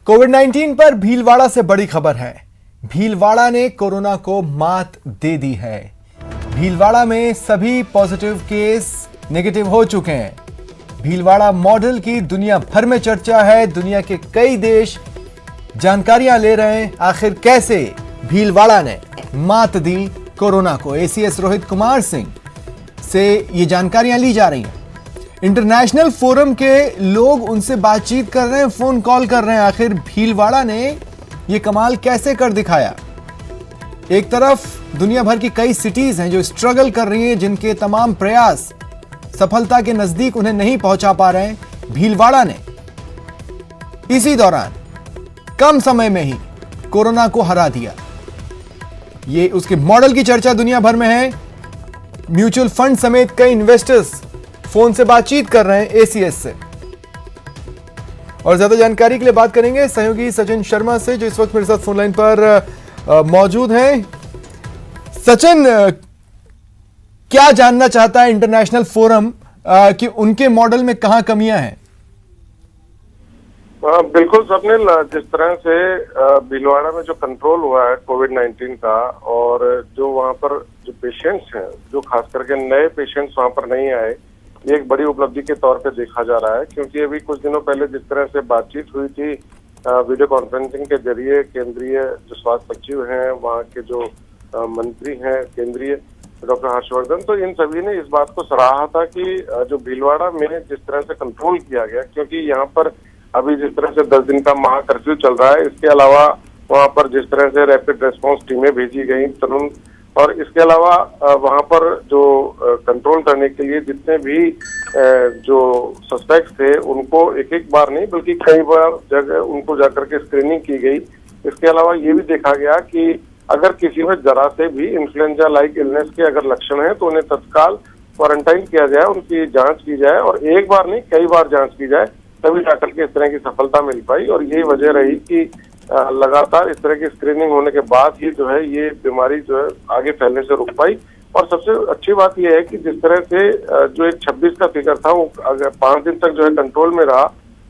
कोविड-19 पर भीलवाड़ा से बड़ी खबर है। भीलवाड़ा ने कोरोना को मात दे दी है। भीलवाड़ा में सभी पॉजिटिव केस नेगेटिव हो चुके हैं। भीलवाड़ा मॉडल की दुनिया भर में चर्चा है। दुनिया के कई देश जानकारियां ले रहे हैं आखिर कैसे भीलवाड़ा ने मात दी कोरोना को। एसीएस रोहित कुमार सिंह से ये जानकारियां ली जा रही हैं। इंटरनेशनल फोरम के लोग उनसे बातचीत कर रहे हैं, फोन कॉल कर रहे हैं। आखिर भीलवाड़ा ने ये कमाल कैसे कर दिखाया। एक तरफ दुनिया भर की कई सिटीज हैं जो स्ट्रगल कर रही हैं, जिनके तमाम प्रयास सफलता के नजदीक उन्हें नहीं पहुंचा पा रहे हैं। भीलवाड़ा ने इसी दौरान कम समय में ही कोरोना को हरा दिया। ये उसके मॉडल की चर्चा दुनिया भर में है। म्यूचुअल फंड समेत कई इन्वेस्टर्स फोन से बातचीत कर रहे हैं एसीएस से। और ज्यादा जानकारी के लिए बात करेंगे सहयोगी सचिन शर्मा से, जो इस वक्त मेरे साथ फोन लाइन पर मौजूद हैं। सचिन, क्या जानना चाहता है इंटरनेशनल फोरम कि उनके मॉडल में कहां कमियां हैं? बिल्कुल स्वप्निल, जिस तरह से भीलवाड़ा में जो कंट्रोल हुआ है कोविड-19 का, और जो वहां पर जो पेशेंट्स हैं, जो खास करके नए पेशेंट्स वहां पर नहीं आए, ये एक बड़ी उपलब्धि के तौर पे देखा जा रहा है। क्योंकि अभी कुछ दिनों पहले जिस तरह से बातचीत हुई थी वीडियो कॉन्फ्रेंसिंग के जरिए, केंद्रीय जो स्वास्थ्य सचिव हैं, वहाँ के जो मंत्री हैं केंद्रीय डॉक्टर हर्षवर्धन, तो इन सभी ने इस बात को सराहा था कि जो भीलवाड़ा में जिस तरह से कंट्रोल किया गया, क्योंकि यहाँ पर अभी जिस तरह से 10 दिन का महा कर्फ्यू चल रहा है, इसके अलावा वहाँ पर जिस तरह से रैपिड रेस्पॉन्स टीमें भेजी गई तुरंत, और इसके अलावा वहाँ पर जो कंट्रोल करने के लिए जितने भी जो सस्पेक्ट्स थे, उनको एक एक बार नहीं बल्कि कई बार जगह उनको जाकर के स्क्रीनिंग की गई। इसके अलावा ये भी देखा गया कि अगर किसी में जरा से भी इन्फ्लुएंजा लाइक इलनेस के अगर लक्षण है तो उन्हें तत्काल क्वारंटाइन किया जाए, उनकी जांच की जाए, और एक बार नहीं कई बार जांच की जाए, तभी जाकर के इस तरह की सफलता मिल पाई। और यही वजह रही कि लगातार इस तरह की स्क्रीनिंग होने के बाद ही जो है ये बीमारी जो है आगे फैलने से रुक पाई। और सबसे अच्छी बात यह है कि जिस तरह से जो एक 26 का फिगर था, वो अगर 5 दिन तक जो है कंट्रोल में रहा,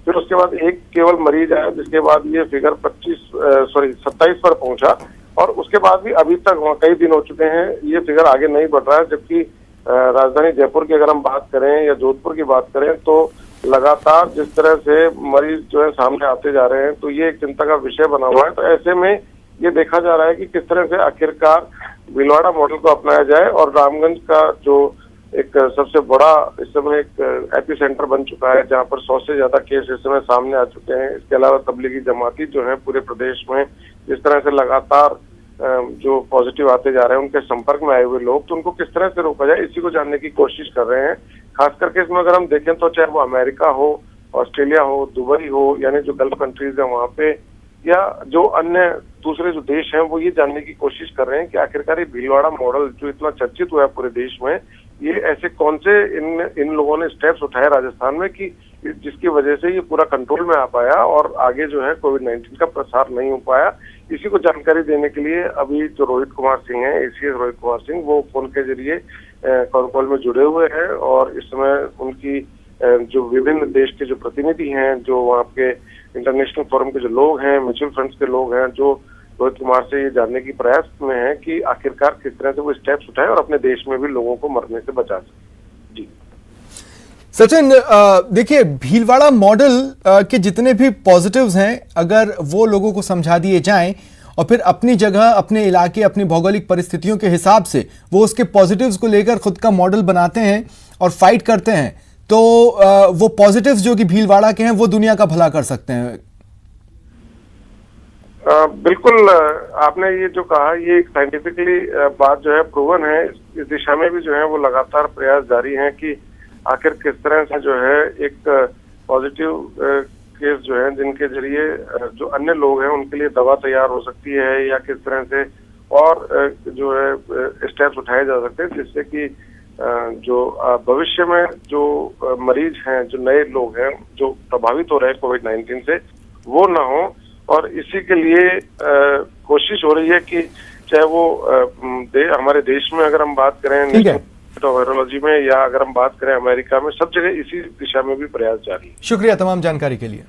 फिर उसके बाद एक केवल मरीज आया, जिसके बाद ये फिगर 27 पर पहुंचा, और उसके बाद भी अभी तक वहाँ कई दिन हो चुके हैं, ये फिगर आगे नहीं बढ़ रहा है। जबकि राजधानी जयपुर की अगर हम बात करें या जोधपुर की बात करें, तो लगातार जिस तरह से मरीज जो है सामने आते जा रहे हैं, तो ये एक चिंता का विषय बना हुआ है। तो ऐसे में ये देखा जा रहा है कि किस तरह से आखिरकार भीलवाड़ा मॉडल को अपनाया जाए। और रामगंज का जो एक सबसे बड़ा इस समय एक एपी सेंटर बन चुका है, जहाँ पर 100 से ज्यादा केस इस समय सामने आ चुके हैं। इसके अलावा तबलीगी जमाती जो है पूरे प्रदेश में जिस तरह से लगातार जो पॉजिटिव आते जा रहे हैं, उनके संपर्क में आए हुए लोग, तो उनको किस तरह से रोका जाए, इसी को जानने की कोशिश कर रहे हैं। खास करके इसमें अगर हम देखें तो चाहे वो अमेरिका हो, ऑस्ट्रेलिया हो, दुबई हो, यानी जो गल्फ कंट्रीज है वहाँ पे, या जो अन्य दूसरे जो देश हैं, वो ये जानने की कोशिश कर रहे हैं कि आखिरकार ये भीलवाड़ा मॉडल जो इतना चर्चित हुआ है पूरे देश में, ये ऐसे कौन से इन लोगों ने स्टेप्स उठाए राजस्थान में कि जिसकी वजह से ये पूरा कंट्रोल में आ पाया और आगे जो है कोविड-19 का प्रसार नहीं हो पाया। इसी को जानकारी देने के लिए अभी जो रोहित कुमार सिंह है, एसीएस रोहित कुमार सिंह, वो फोन के जरिए कॉल में जुड़े हुए हैं। और इस समय उनकी जो विभिन्न देश के जो प्रतिनिधि हैं, जो वहाँ के इंटरनेशनल फोरम के जो लोग हैं, म्यूचुअल फंड्स के लोग हैं, जो रोहित कुमार से ये जानने की प्रयास में है कि आखिरकार किस तरह से वो स्टेप्स उठाए और अपने देश में भी लोगों को मरने से बचा सके। जी सचिन, देखिए भीलवाड़ा मॉडल के जितने भी पॉजिटिव्स हैं, अगर वो लोगों को समझा दिए जाएं और फिर अपनी जगह, अपने इलाके, अपनी भौगोलिक परिस्थितियों के हिसाब से वो उसके पॉजिटिव्स को लेकर खुद का मॉडल बनाते हैं और फाइट करते हैं, तो वो पॉजिटिव्स जो कि भीलवाड़ा के हैं वो दुनिया का भला कर सकते हैं। बिल्कुल, आपने ये जो कहा, ये एक साइंटिफिकली बात जो है प्रूवन है। इस दिशा में भी जो है वो लगातार प्रयास जारी है कि आखिर किस तरह से जो है एक पॉजिटिव केस जो है, जिनके जरिए जो अन्य लोग हैं उनके लिए दवा तैयार हो सकती है, या किस तरह से और जो है स्टेप्स उठाए जा सकते हैं, जिससे कि जो भविष्य में जो मरीज हैं, जो नए लोग हैं जो प्रभावित हो रहे हैं कोविड-19 से, वो ना हो। और इसी के लिए कोशिश हो रही है कि चाहे वो हमारे देश में अगर हम बात करें वायरोलॉजी में, या अगर हम बात करें अमेरिका में, सब जगह इसी दिशा में भी प्रयास जारी है। शुक्रिया तमाम जानकारी के लिए।